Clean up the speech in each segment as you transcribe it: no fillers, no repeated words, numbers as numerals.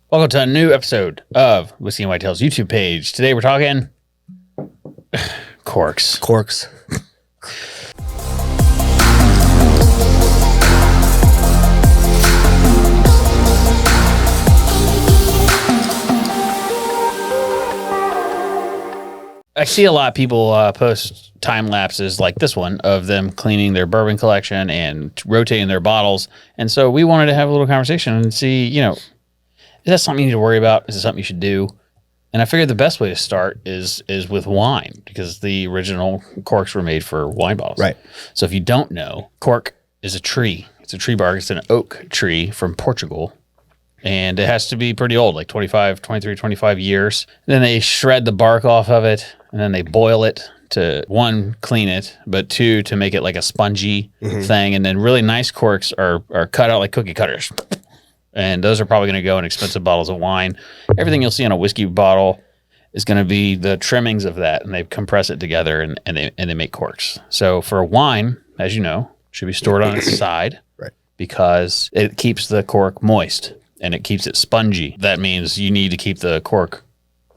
Welcome to a new episode of Whiskey and Whitetails YouTube page. Today we're talking corks. Corks. I see a lot of people post time lapses like this one of them cleaning their bourbon collection and rotating their bottles. And so we wanted to have a little conversation and see, is that something you need to worry about? Is it something you should do? And I figured the best way to start is with wine, because the original corks were made for wine bottles. Right. So if you don't know, cork is a tree. It's a tree bark. It's an oak tree from Portugal. And it has to be pretty old, like 23, 25 years. And then they shred the bark off of it, and then they boil it to, one, clean it, but two, to make it like a spongy thing. And then really nice corks are cut out like cookie cutters. And those are probably going to go in expensive bottles of wine. Everything you'll see on a whiskey bottle is going to be the trimmings of that, and they compress it together and they make corks. So for wine, as you know, should be stored on its side, right? Because it keeps the cork moist and it keeps it spongy. That means you need to keep the cork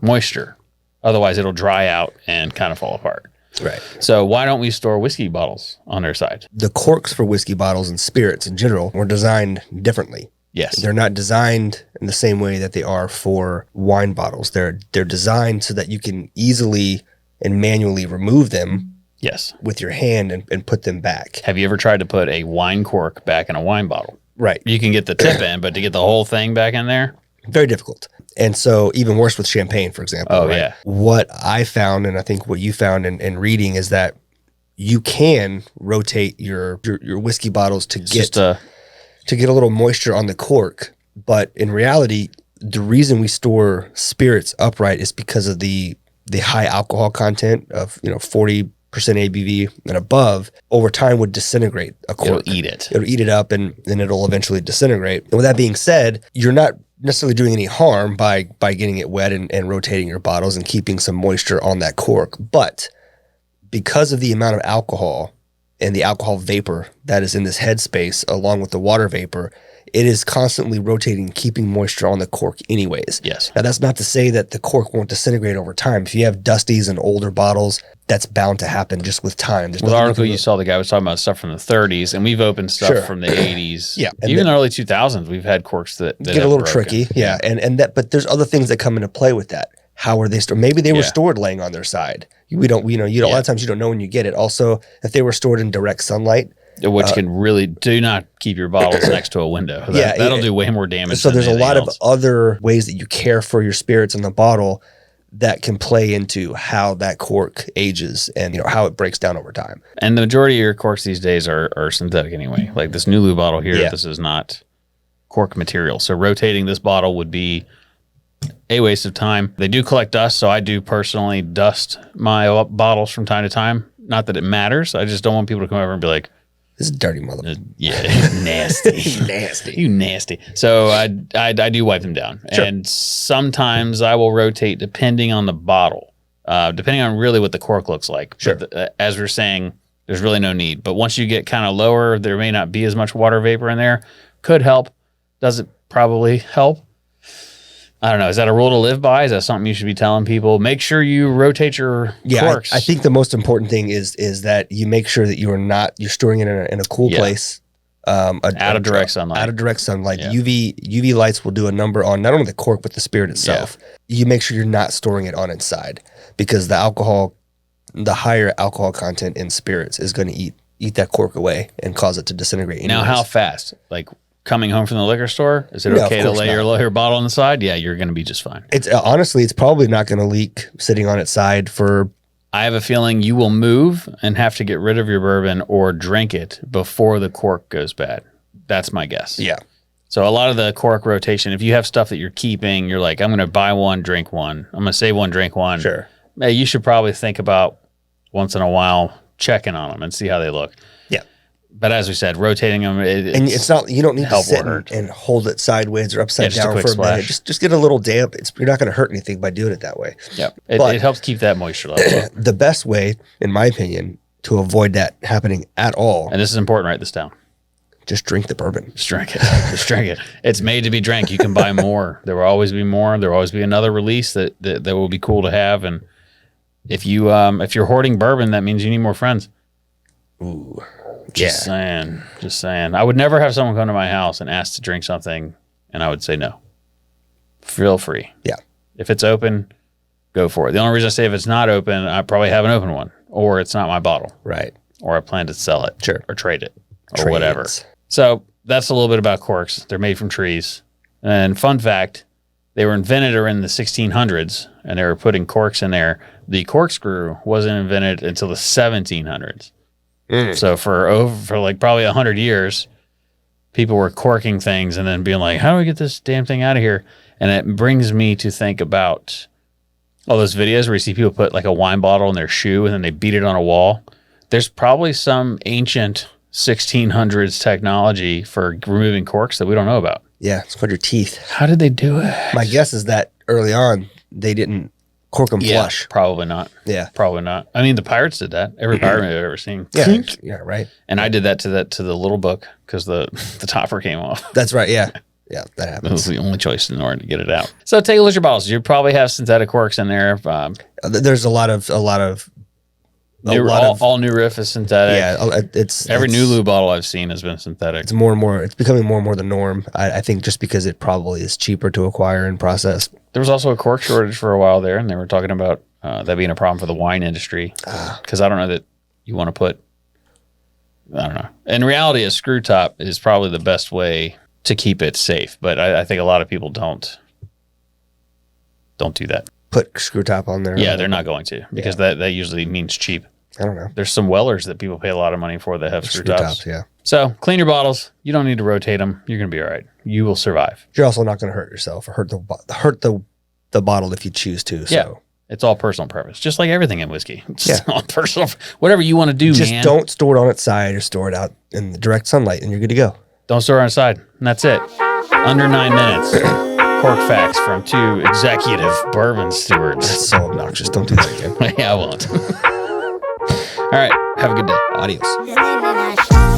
moisture. Otherwise, it'll dry out and kind of fall apart. Right. So why don't we store whiskey bottles on their side? The corks for whiskey bottles and spirits in general were designed differently. Yes. They're not designed in the same way that they are for wine bottles. They're designed so that you can easily and manually remove them. Yes. With your hand and put them back. Have you ever tried to put a wine cork back in a wine bottle? Right. You can get the tip in, but to get the whole thing back in there? Very difficult. And so even worse with champagne, for example. Oh, right? yeah. What I found, and I think what you found in reading, is that you can rotate your whiskey bottles to get a little moisture on the cork. But in reality, the reason we store spirits upright is because of the high alcohol content of 40% ABV and above. Over time would disintegrate a cork. It'll eat it. It'll eat it up and it'll eventually disintegrate. And with that being said, you're not necessarily doing any harm by getting it wet and rotating your bottles and keeping some moisture on that cork. But because of the amount of alcohol and the alcohol vapor that is in this headspace, along with the water vapor, it is constantly rotating, keeping moisture on the cork anyways. Yes. Now, that's not to say that the cork won't disintegrate over time. If you have dusties and older bottles, that's bound to happen just with time. Well, the article you saw, the guy was talking about stuff from the 30s, and we've opened stuff from the 80s. Yeah. Even the early 2000s, we've had corks that get a little tricky. Yeah. But there's other things that come into play with that. How are they stored? Maybe they were stored laying on their side. A lot of times you don't know when you get it. Also, if they were stored in direct sunlight, which can really do not keep your bottles next to a window. That'll do way more damage. So there's a lot else. of other ways that you care for your spirits in the bottle that can play into how that cork ages and how it breaks down over time. And the majority of your corks these days are synthetic anyway. Like this Nulu bottle here, this is not cork material. So rotating this bottle would be a waste of time. They do collect dust, so I do personally dust my bottles from time to time. Not that it matters. I just don't want people to come over and be like, "This is dirty mother." Yeah, nasty, nasty. You nasty. So I do wipe them down, and sometimes I will rotate depending on the bottle, depending on really what the cork looks like. Sure. But as we're saying, there's really no need. But once you get kind of lower, there may not be as much water vapor in there. Could help. Does it probably help? I don't know. Is that a rule to live by? Is that something you should be telling people? Make sure you rotate your corks. I think the most important thing is that you make sure that you're storing it in a cool place. Out of direct sunlight. Out of direct sunlight. Yeah. UV lights will do a number on not only the cork, but the spirit itself. Yeah. You make sure you're not storing it on its side, because the higher alcohol content in spirits is going to eat that cork away and cause it to disintegrate anyways. Now, how fast? Like coming home from the liquor store, is it okay to lay your bottle on the side? Yeah, you're going to be just fine. It's honestly, it's probably not going to leak sitting on its side for. I have a feeling you will move and have to get rid of your bourbon or drink it before the cork goes bad. That's my guess. Yeah. So a lot of the cork rotation, if you have stuff that you're keeping, you're like, I'm going to buy one, drink one. I'm going to save one, drink one. Sure. Hey, you should probably think about once in a while checking on them and see how they look. Yeah. But as we said, rotating them, and it's not, you don't need to sit and hold it sideways or upside down for a minute. Just get a little damp. You're not going to hurt anything by doing it that way. Yeah, it helps keep that moisture level. The best way, in my opinion, to avoid that happening at all. And this is important, write this down. Just drink the bourbon. Just drink it. Just drink it. It's made to be drank. You can buy more. There will always be more. There will always be another release that will be cool to have. And if you're hoarding bourbon, that means you need more friends. Ooh. Just saying. I would never have someone come to my house and ask to drink something, and I would say no. Feel free. Yeah. If it's open, go for it. The only reason I say if it's not open, I probably haven't opened one, or it's not my bottle. Right. Or I plan to sell it. Sure. Or trade it. Or whatever. So that's a little bit about corks. They're made from trees. And fun fact, they were invented in the 1600s, and they were putting corks in there. The corkscrew wasn't invented until the 1700s. So for like probably 100 years, people were corking things and then being like, how do we get this damn thing out of here? And it brings me to think about all those videos where you see people put like a wine bottle in their shoe and then they beat it on a wall. There's probably some ancient 1600s technology for removing corks that we don't know about. Yeah, it's called your teeth. How did they do it? My guess is that early on, they didn't cork them flush. Probably not. Yeah. Probably not. I mean, the pirates did that. Every pirate movie I've ever seen. Yeah, right. And I did that to the little book because the topper came off. That's right, yeah. Yeah, that happens. That was the only choice in order to get it out. So take a look at your bottles. You probably have synthetic corks in there. There's a lot of all new riff is synthetic. Yeah, it's every new lube bottle I've seen has been synthetic. It's more and more. It's becoming more and more the norm. I think just because it probably is cheaper to acquire and process. There was also a cork shortage for a while there, and they were talking about that being a problem for the wine industry. Because I don't know that you want to put. I don't know. In reality, a screw top is probably the best way to keep it safe, but I think a lot of people don't do that. Put screw top on there. Yeah, they're not going to because that usually means cheap. I don't know. There's some Wellers that people pay a lot of money for that have screw tops. Yeah. So clean your bottles. You don't need to rotate them. You're going to be all right. You will survive. You're also not going to hurt yourself or hurt the bottle if you choose to. So. Yeah. It's all personal preference, just like everything in whiskey. It's all personal. Whatever you want to do, just man. don't store it on its side or store it out in the direct sunlight, and you're good to go. Don't store it on its side, and that's it. Under 9 minutes. Cork facts from 2 executive bourbon stewards. That's so obnoxious. Don't do that again. Yeah, I won't. All right. Have a good day. Adios.